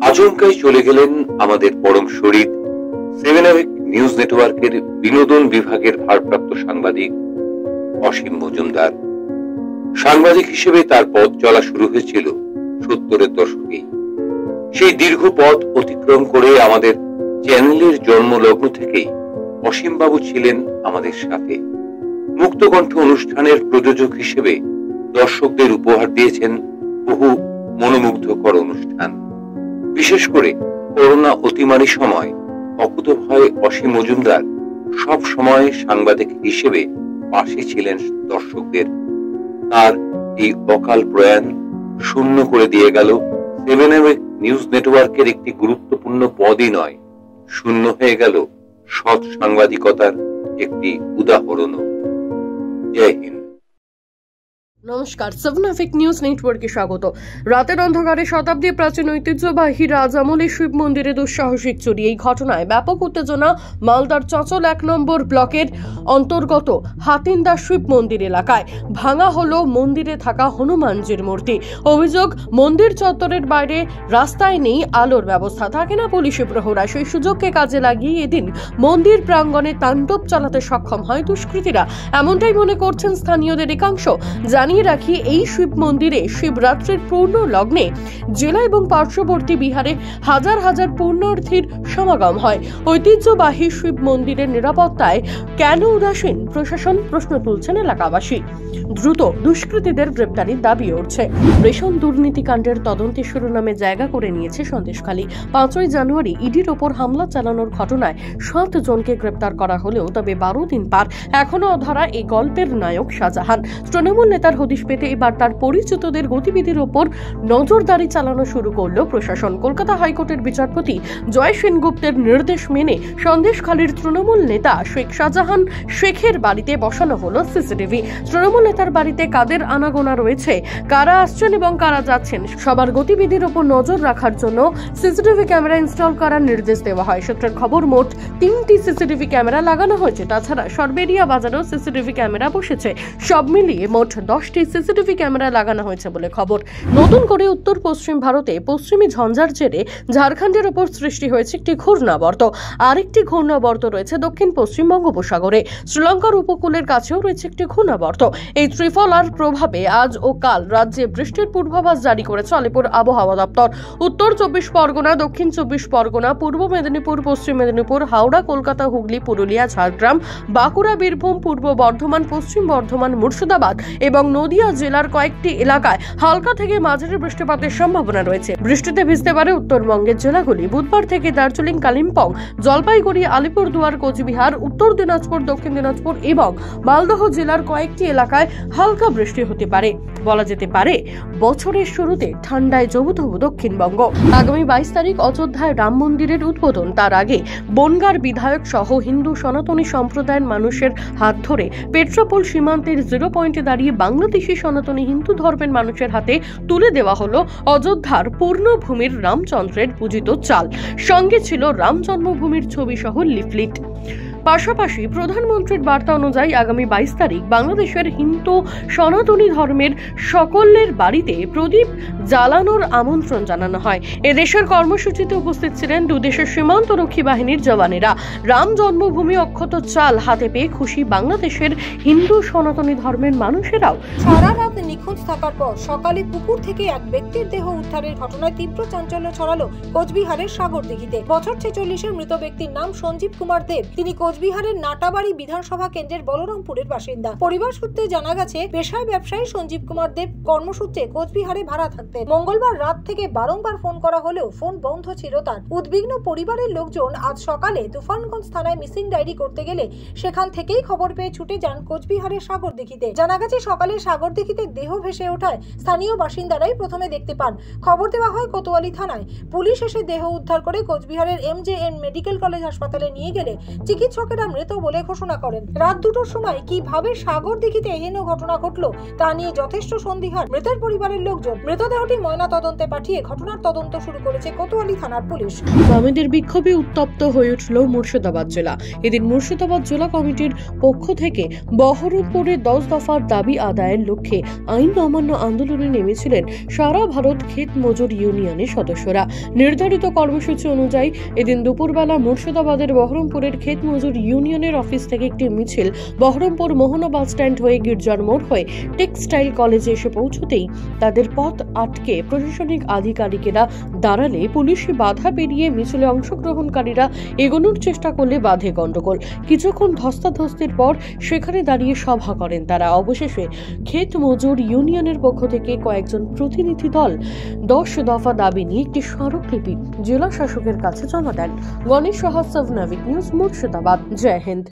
আচমকাই চলে গেলেন আমাদের পরম শহীদ 7 অ্যাওয়েক নিউজ নেটওয়ার্কের বিনোদন বিভাগের ভারপ্রাপ্ত সাংবাদিক অসীম মজুমদার। সাংবাদিক হিসেবে তার পথ চলা শুরু হয়েছিল 70-এর দশকেই। সেই দীর্ঘ পথ অতিক্রম করে আমাদের চ্যানেলের জন্মলগ্ন থেকেই অসীমবাবু ছিলেন আমাদের সাথে। মুক্তকণ্ঠ অনুষ্ঠানের প্রযোজক হিসেবে দর্শকদের উপহার দিয়েছেন বহু মনোমুগ্ধকর অনুষ্ঠান। বিশেষ করে করোনা অতিমারী সময় অকুতোভয় অসীম মজুমদার সব সময় সাংবাদিক হিসেবে পাশে ছিলেন দর্শকদের। তার এই অকাল প্রয়াণ শূন্য করে দিয়ে গেল 7 অ্যাওয়েক নিউজ নেটওয়ার্কের একটি গুরুত্বপূর্ণ পদই নয়, শূন্য হয়ে গেল সৎ সাংবাদিকতার একটি উদাহরণও। জয় হিন্দ। নমস্কার, 7 অ্যাওয়েক নিউজ নেটওয়ার্কে স্বাগত। রাতের অন্ধকারে শতাব্দী প্রাচীন ঐতিহ্যবাহী রাজামলি শিব মন্দিরে দুঃসাহসিক চুরি। এই ঘটনায় ব্যাপক উত্তেজনা মালদার চাঁচল 1 নম্বর ব্লকের অন্তর্গত হাতিন্দা শিব মন্দির এলাকায়। ভাঙা হলো মন্দিরে থাকা হনুমানজির মূর্তি। অভিযোগ, মন্দির চত্বরের বাইরে রাস্তায় নেই আলোর ব্যবস্থা, থাকে না পুলিশি প্রহরা। সেই সুযোগকে কাজে লাগিয়ে এদিন মন্দির প্রাঙ্গণে তাণ্ডব চালাতে সক্ষম হয় দুষ্কৃতীরা, এমনটাই মনে করছেন স্থানীয়দের একাংশ। জানিয়ে রাখি, এই শিব মন্দিরে শিবরাত্রির পূর্ণ লগ্নে জেলা এবং পার্শ্ববর্তী বিহারে হাজার হাজার পুণ্যার্থীর সমাগম হয়। ঐতিহ্যবাহী শিব মন্দিরের নিরাপত্তায় কেন উদাসীন প্রশাসন, প্রশ্ন তুলছেন এলাকাবাসী। দ্রুত দুষ্কৃতীদের গ্রেপ্তারির দাবি উঠছে। রেশন দুর্নীতিকাণ্ডের তদন্তে শিরোনামে জায়গা করে নিয়েছে সন্দেশখালী। 5ই জানুয়ারি ইডির ওপর হামলা চালানোর ঘটনায় 7 জনকে গ্রেপ্তার করা হলেও তবে 12 দিন পার, এখনো অধরা এই গল্পের নায়ক শাহজাহান। তৃণমূল নেতার হদিশ পেতে এবার তার পরিচিতদের গতিবিধির ওপর নজরদারি চালানো শুরু করল প্রশাসন। কলকাতা হাইকোর্টের বিচারপতি জয় সেনগুপ্তের নির্দেশ মেনে সন্দেশখালীর তৃণমূল নেতা শেখ শাহজাহান শেখের বাড়িতে বসানো হলো সিসিটিভি। তৃণমূল নেতার বাড়িতে কাদের আনাগোনা রয়েছে, কারা আসছেন এবং কারা যাচ্ছেন, সবার গতিবিধির ওপর নজর রাখার জন্য সিসিটিভি ক্যামেরা ইনস্টল করার নির্দেশ দেওয়া হয়। সূত্রের খবর, মোট 3টি সিসিটিভি ক্যামেরা লাগানো হয়েছে। তাছাড়া সরবেরিয়া বাজারেও সিসিটিভি ক্যামেরা বসেছে। সব মিলিয়ে মোট 10টি সিসিটিভি ক্যামেরা লাগানো হয়েছে বলে খবর। নতুন করে উত্তর পশ্চিম ভারতে পশ্চিমী ঝঞ্ঝার জেরে ঝাড়খণ্ডের ওপর সৃষ্টি হয়েছে একটি ঘূর্ণাবর্ত। আরেকটি ঘূর্ণাবর্ত রয়েছে দক্ষিণ পশ্চিম বঙ্গোপসাগরে। শ্রীলঙ্কার উপকূলের কাছেও রয়েছে একটি ঘূর্ণাবর্ত। এই ত্রিফলার প্রভাবে আজ ও কাল রাজ্যে বৃষ্টির পূর্বাভাস জারি করেছে আলিপুর আবহাওয়া দপ্তর। উত্তর 24 পরগনা, দক্ষিণ 24 পরগনা, পূর্ব মেদিনীপুর, পশ্চিম মেদিনীপুর, হাওড়া, কলকাতা, হুগলি, পুরুলিয়া, ঝাড়গ্রাম, বাঁকুড়া, বীরভূম, পূর্ব বর্ধমান, পশ্চিম বর্ধমান, মুর্শিদাবাদ এবং নদিয়া জেলার কয়েকটি এলাকায় হালকা থেকে মাঝারি বৃষ্টিপাতের সম্ভাবনা রয়েছে। বৃষ্টিতে ভিজতে পারে উত্তরবঙ্গের জেলাগুলি। বুধবার থেকে দার্জিলিং, কালিম্পং, জলপাইগুড়ি, আলিপুরদুয়ার, কোচবিহার, উত্তর দিনাজপুর, দক্ষিণ দিনাজপুর এবং মালদহ জেলার কয়েকটি এলাকায় হালকা বৃষ্টি হতে পারে। বলা যেতে পারে বছরের শুরুতে ঠান্ডায় জবুথবু দক্ষিণবঙ্গ। আগামী 22 তারিখ অযোধ্যায় রাম মন্দিরের উদ্বোধন। তার আগে বনগাঁর বিধায়ক সহ হিন্দু সনাতনী সম্প্রদায়ের মানুষের হাত ধরে পেট্রাপোল সীমান্তের 0 পয়েন্টে দাঁড়িয়ে বাংলাদেশি সনাতনী হিন্দু ধর্মের মানুষের হাতে তুলে দেওয়া হলো অযোধ্যার পূর্ণভূমির রামচন্দ্রের পূজিত চাল। সঙ্গে ছিল রাম জন্মভূমির ছবি সহ লিফলেট। পাশাপাশি প্রধানমন্ত্রীর বার্তা অনুযায়ী আগামী 22 তারিখ বাংলাদেশের হিন্দু সনাতনী ধর্মের সকলের বাড়িতে প্রদীপ জ্বালানোর আমন্ত্রণ জানানো হয়। এদেশের কর্মসূচিতে উপস্থিত ছিলেন দুদেশের সীমান্তরক্ষী বাহিনীর জওয়ানেরা। রাম জন্মভূমি অক্ষত চাল হাতে পেয়ে খুশি বাংলাদেশের হিন্দু সনাতনী ধর্মের মানুষেরাও। সারা রাত নিখোঁজ থাকার পর সকালে পুকুর থেকে এক ব্যক্তির দেহ উদ্ধারের ঘটনায় তীব্র চাঞ্চল্য ছড়ালো কোচবিহারের সাগরদিঘিতে। বছর 46-এর মৃত ব্যক্তির নাম সঞ্জীব কুমার দেব। তিনি কোচবিহারের নাটাবাড়ি বিধানসভা কেন্দ্রের বলরামপুরের বাসিন্দা। পরিবার সূত্রে জানা গেছে, পেশায় ব্যবসায়ী সঞ্জীব কুমার দেব কর্মসূত্রে কোচবিহারে ভাড়া থাকতেন। মঙ্গলবার রাত থেকে বারংবার ফোন করা হলেও ফোন বন্ধ ছিল তার। উদ্বিগ্ন পরিবারের লোকজন আজ সকালে তুফানগঞ্জ থানায় মিসিং ডায়েরি করতে গেলে সেখান থেকেই খবর পেয়ে ছুটে যান কোচবিহারের সাগরদিঘিতে। জানা গেছে, সকালে সাগরদিঘিতে দেহ ভেসে ওঠায় স্থানীয় বাসিন্দারাই প্রথমে দেখতে পান। খবর দেওয়া হয় কোতোয়ালি থানায়। পুলিশ এসে দেহ উদ্ধার করে কোচবিহারের MJN মেডিকেল কলেজ হাসপাতালে নিয়ে গেলে চিকিৎসক স্থানীয় লোকেরা মৃত বলে ঘোষণা করেন। রাত 2টোর সময় কিভাবে সাগরদিঘিতে হেন ঘটনা ঘটলো তা নিয়ে যথেষ্ট সন্দিহান মৃতের পরিবারের লোকজন। মৃতদেহটি ময়না তদন্তে পাঠিয়ে ঘটনার তদন্ত শুরু করেছে কোতোয়ালি থানার পুলিশ। বামেদের বিক্ষোভে উত্তপ্ত হয়ে উঠল মুর্শিদাবাদ জেলা। এদিন মুর্শিদাবাদ জেলা কমিটির পক্ষ থেকে বহরমপুরে 10 দফার দাবি আদায়ের লক্ষ্যে আইন অমান্য আন্দোলনে নেমেছিলেন সারা ভারত ক্ষেত মজুর ইউনিয়নের সদস্যরা। নির্ধারিত কর্মসূচি অনুযায়ী এদিন দুপুরবেলা মুর্শিদাবাদের বহরমপুরের ক্ষেত মজুর ইউনিয়নের অফিস থেকে একটি মিছিল বহরমপুর মোহনা বাস স্ট্যান্ড হয়ে গির্জার মোড় হয়ে টেক্সটাইল কলেজে এসে পৌঁছতেই তাদের পথ আটকে প্রশাসনিক আধিকারিকেরা দাঁড়ালে পুলিশি বাধা পেরিয়ে মিছিলে অংশগ্রহণকারীরা এগোনোর চেষ্টা করলে বাধে গন্ডগোল। কিছুক্ষণ ধস্তাধস্তির পর সেখানে দাঁড়িয়ে সভা করেন তারা। অবশেষে ক্ষেত মজুর ইউনিয়নের পক্ষ থেকে কয়েকজন প্রতিনিধি দল 10 দফা দাবি নিয়ে একটি স্মারকলিপি জেলা শাসকের কাছে জমা দেন। গণেশ সাহা, সাবনাভিক নিউজ, মুর্শিদাবাদ। জয় হিন্দ।